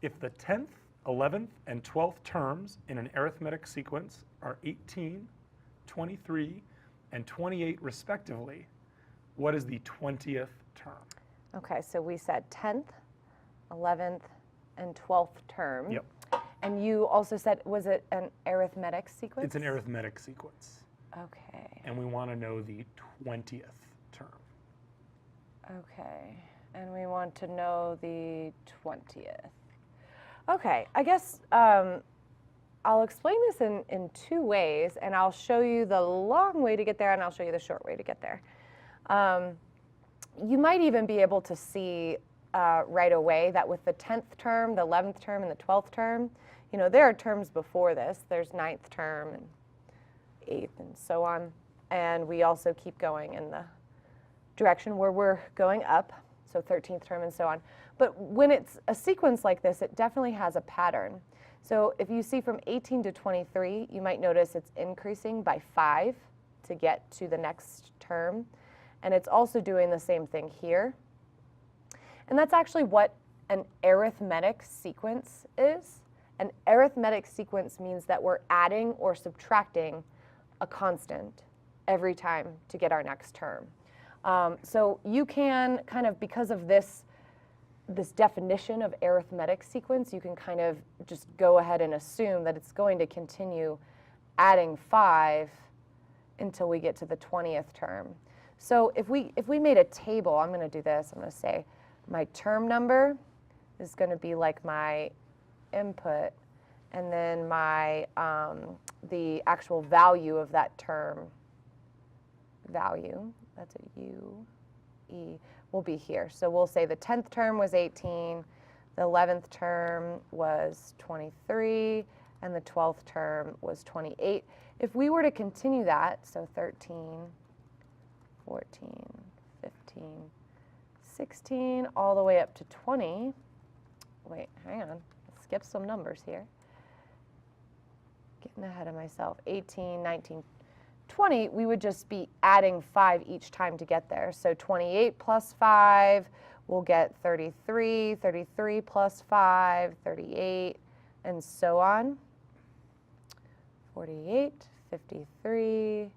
If the 10th, 11th, and 12th terms in an arithmetic sequence are 18, 23, and 28 respectively, what is the 20th term? Okay, so we said 10th, 11th, and 12th term. Yep. And you also said, was it an arithmetic sequence? It's an arithmetic sequence. Okay. And we want to know the 20th term. Okay, and we want to know the 20th. Okay, I guess I'll explain this in two ways, and I'll show you the long way to get there, and I'll show you the short way to get there. You might even be able to see right away that with the 10th term, the 11th term, and the 12th term, you know, there are terms before this. There's 9th term and 8th and so on. And we also keep going in the direction where we're going up, so 13th term and so on. But when it's a sequence like this, it definitely has a pattern. So if you see from 18 to 23, you might notice it's increasing by 5 to get to the next term. And it's also doing the same thing here. And that's actually what an arithmetic sequence is. An arithmetic sequence means that we're adding or subtracting a constant every time to get our next term. So you can kind of, because of this definition of arithmetic sequence, you can kind of just go ahead and assume that it's going to continue adding 5 until we get to the 20th term. So if we made a table, I'm going to do this. I'm going to say my term number is going to be like my input, and then my the actual value of that term value, that's a U, E, will be here. So we'll say the 10th term was 18, the 11th term was 23, and the 12th term was 28. If we were to continue that, so 13, 14, 15, 16, all the way up to 20. Wait, hang on. Let's skip some numbers here. Getting ahead of myself. 18, 19, 20, we would just be adding 5 each time to get there. So 28 plus 5, we'll get 33, 33 plus 5, 38, and so on. 48, 53,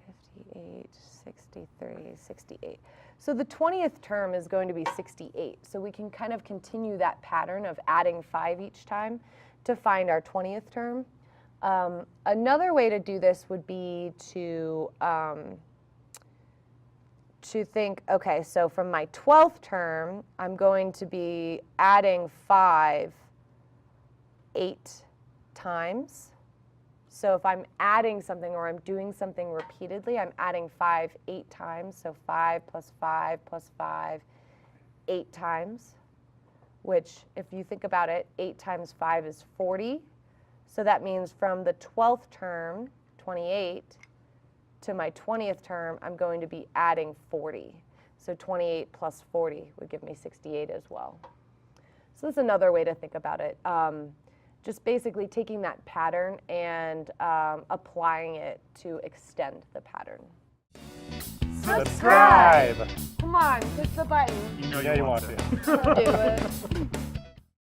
58, 63, 68. So the 20th term is going to be 68. So we can kind of continue that pattern of adding 5 each time to find our 20th term. Another way to do this would be to think, okay, so from my 12th term, I'm going to be adding 5 8 times. So if I'm adding something or I'm doing something repeatedly, I'm adding 5 8 times. So 5 plus 5 plus 5, 8 times, which if you think about it, 8 times 5 is 40. So that means from the 12th term, 28, to my 20th term, I'm going to be adding 40. So 28 plus 40 would give me 68 as well. So that's another way to think about it. Just basically taking that pattern and applying it to extend the pattern. Subscribe! Come on, push the button. You know you want to. Do it.